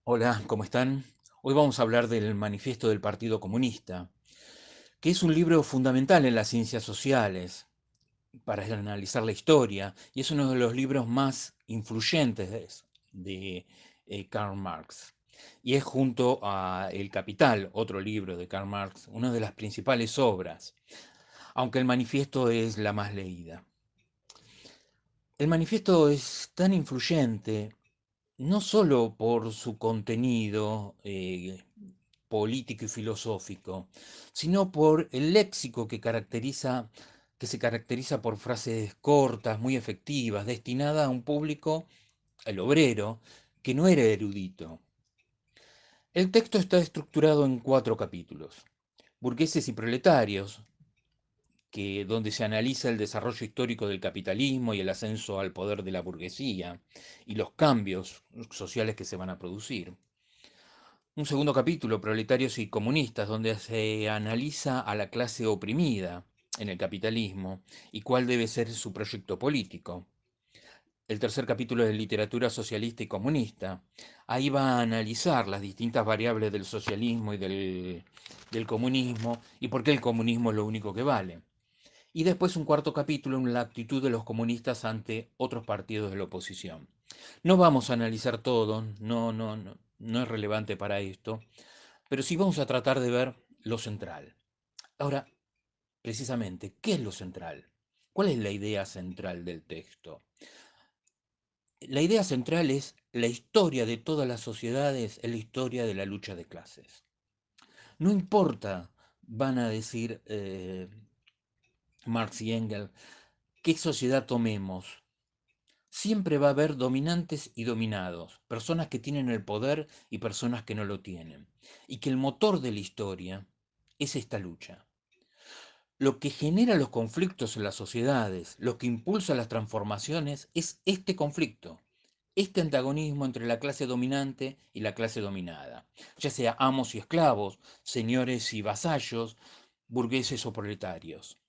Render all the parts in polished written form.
Hola, ¿cómo están? Hoy vamos a hablar del Manifiesto del Partido Comunista, que es un libro fundamental en las ciencias sociales para analizar la historia y es uno de los libros más influyentes de Karl Marx. Y es junto a El Capital, otro libro de Karl Marx, una de las principales obras, aunque el manifiesto es la más leída. El manifiesto es tan influyente no solo por su contenido político y filosófico, sino por el léxico que se caracteriza por frases cortas, muy efectivas, destinadas a un público, el obrero, que no era erudito. El texto está estructurado en 4 capítulos: burgueses y proletarios, donde se analiza el desarrollo histórico del capitalismo y el ascenso al poder de la burguesía y los cambios sociales que se van a producir. Un segundo capítulo, proletarios y comunistas, donde se analiza a la clase oprimida en el capitalismo y cuál debe ser su proyecto político. El tercer capítulo es de literatura socialista y comunista. Ahí va a analizar las distintas variables del socialismo y del comunismo y por qué el comunismo es lo único que vale. Y después un cuarto capítulo en la actitud de los comunistas ante otros partidos de la oposición. No vamos a analizar todo, no es relevante para esto, pero sí vamos a tratar de ver lo central. Ahora, precisamente, ¿qué es lo central? ¿Cuál es la idea central del texto? La idea central es la historia de todas las sociedades, es la historia de la lucha de clases. No importa, van a decir Marx y Engels, qué sociedad tomemos. Siempre va a haber dominantes y dominados, personas que tienen el poder y personas que no lo tienen. Y que el motor de la historia es esta lucha. Lo que genera los conflictos en las sociedades, lo que impulsa las transformaciones, es este conflicto, este antagonismo entre la clase dominante y la clase dominada, ya sea amos y esclavos, señores y vasallos, burgueses o proletarios.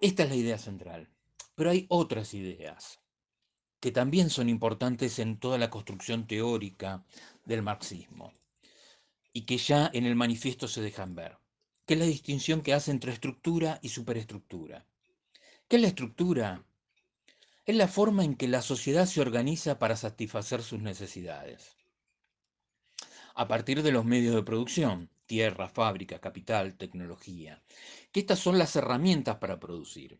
Esta es la idea central. Pero hay otras ideas que también son importantes en toda la construcción teórica del marxismo y que ya en el manifiesto se dejan ver, que es la distinción que hace entre estructura y superestructura. ¿Qué es la estructura? Es la forma en que la sociedad se organiza para satisfacer sus necesidades, a partir de los medios de producción, tierra, fábrica, capital, tecnología, que estas son las herramientas para producir.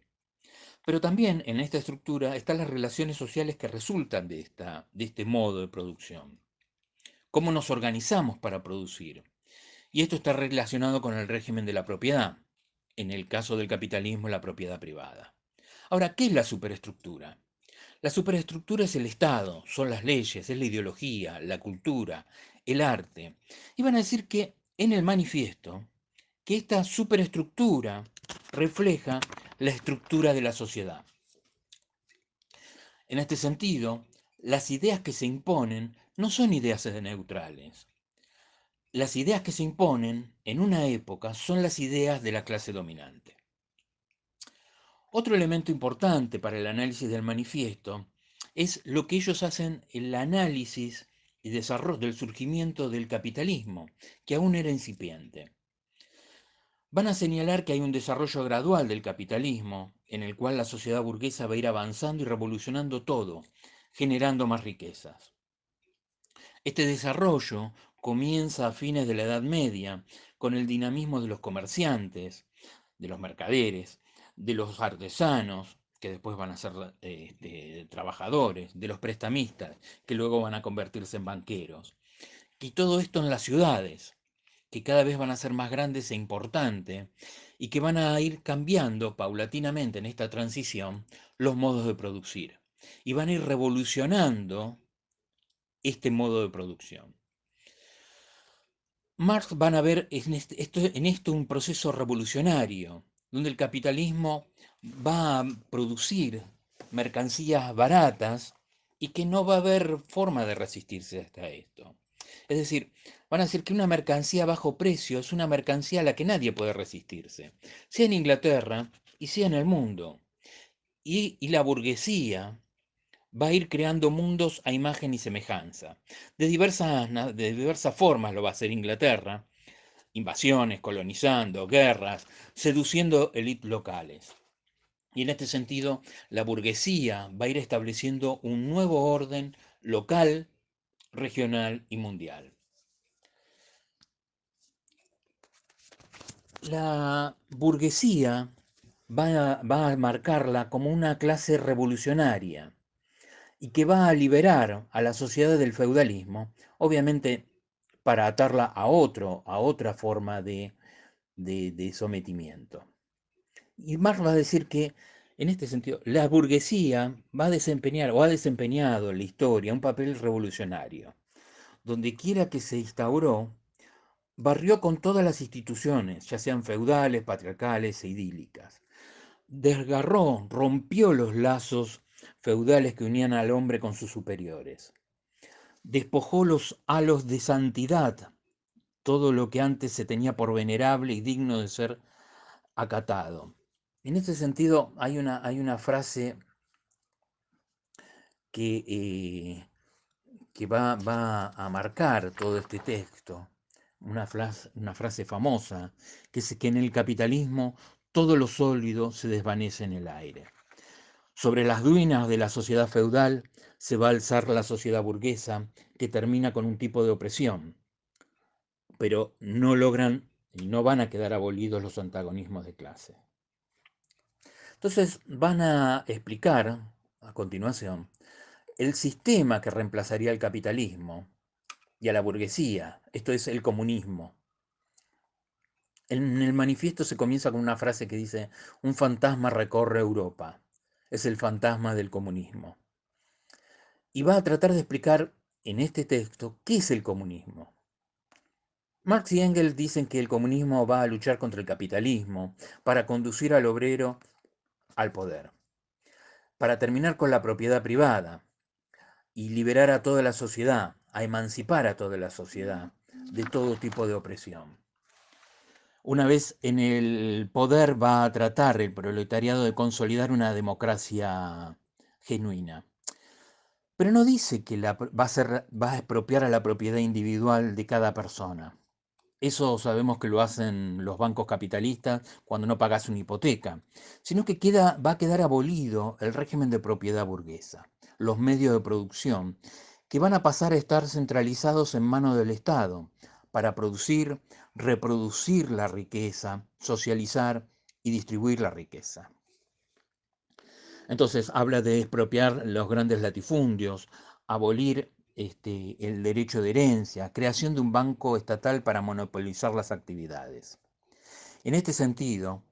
Pero también en esta estructura están las relaciones sociales que resultan de este modo de producción. ¿Cómo nos organizamos para producir? Y esto está relacionado con el régimen de la propiedad, en el caso del capitalismo, la propiedad privada. Ahora, ¿qué es la superestructura? La superestructura es el Estado, son las leyes, es la ideología, la cultura, el arte. Y van a decir que en el manifiesto, que esta superestructura refleja la estructura de la sociedad. En este sentido, las ideas que se imponen no son ideas neutrales. Las ideas que se imponen en una época son las ideas de la clase dominante. Otro elemento importante para el análisis del manifiesto es lo que ellos hacen el análisis y desarrollo del surgimiento del capitalismo, que aún era incipiente. Van a señalar que hay un desarrollo gradual del capitalismo, en el cual la sociedad burguesa va a ir avanzando y revolucionando todo, generando más riquezas. Este desarrollo comienza a fines de la Edad Media, con el dinamismo de los comerciantes, de los mercaderes, de los artesanos, que después van a ser trabajadores, de los prestamistas, que luego van a convertirse en banqueros. Y todo esto en las ciudades, que cada vez van a ser más grandes e importantes, y que van a ir cambiando paulatinamente en esta transición los modos de producir. Y van a ir revolucionando este modo de producción. Marx van a ver en esto un proceso revolucionario, donde el capitalismo va a producir mercancías baratas y que no va a haber forma de resistirse hasta esto. Es decir, van a decir que una mercancía a bajo precio es una mercancía a la que nadie puede resistirse, sea en Inglaterra y sea en el mundo. Y la burguesía va a ir creando mundos a imagen y semejanza. De diversas formas lo va a hacer Inglaterra: invasiones, colonizando, guerras, seduciendo élites locales. Y en este sentido, la burguesía va a ir estableciendo un nuevo orden local, regional y mundial. La burguesía va a marcarla como una clase revolucionaria y que va a liberar a la sociedad del feudalismo, obviamente para atarla a otra forma de sometimiento. Y Marx va a decir que, en este sentido, la burguesía va a desempeñar o ha desempeñado en la historia un papel revolucionario. Donde quiera que se instauró, barrió con todas las instituciones, ya sean feudales, patriarcales e idílicas. Desgarró, rompió los lazos feudales que unían al hombre con sus superiores. Despojó los halos de santidad, todo lo que antes se tenía por venerable y digno de ser acatado. En este sentido, hay una frase que, va a marcar todo este texto, una frase famosa, que es que en el capitalismo todo lo sólido se desvanece en el aire. Sobre las ruinas de la sociedad feudal se va a alzar la sociedad burguesa, que termina con un tipo de opresión, pero no logran y no van a quedar abolidos los antagonismos de clase. Entonces van a explicar a continuación el sistema que reemplazaría al capitalismo y a la burguesía, esto es el comunismo. En el manifiesto se comienza con una frase que dice: un fantasma recorre Europa, es el fantasma del comunismo. Y va a tratar de explicar en este texto qué es el comunismo. Marx y Engels dicen que el comunismo va a luchar contra el capitalismo para conducir al obrero al poder, para terminar con la propiedad privada y liberar a toda la sociedad, a emancipar a toda la sociedad de todo tipo de opresión. Una vez en el poder, va a tratar el proletariado de consolidar una democracia genuina. Pero no dice que va a expropiar a la propiedad individual de cada persona. Eso sabemos que lo hacen los bancos capitalistas cuando no pagas una hipoteca, sino que va a quedar abolido el régimen de propiedad burguesa, los medios de producción, que van a pasar a estar centralizados en manos del Estado para producir, reproducir la riqueza, socializar y distribuir la riqueza. Entonces habla de expropiar los grandes latifundios, abolir el derecho de herencia, creación de un banco estatal para monopolizar las actividades. En este sentido,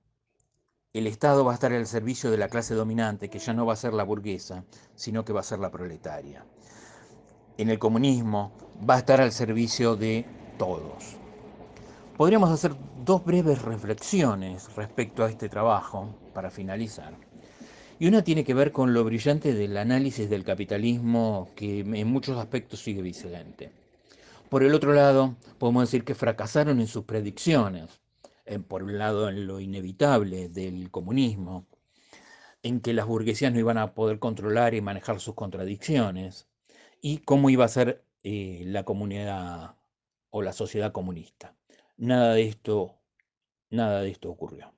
el Estado va a estar al servicio de la clase dominante, que ya no va a ser la burguesa, sino que va a ser la proletaria. En el comunismo va a estar al servicio de todos. Podríamos hacer dos breves reflexiones respecto a este trabajo para finalizar. Y una tiene que ver con lo brillante del análisis del capitalismo, que en muchos aspectos sigue vigente. Por el otro lado, podemos decir que fracasaron en sus predicciones. Por un lado, en lo inevitable del comunismo, en que las burguesías no iban a poder controlar y manejar sus contradicciones, y cómo iba a ser la comunidad o la sociedad comunista. Nada de esto, nada de esto ocurrió.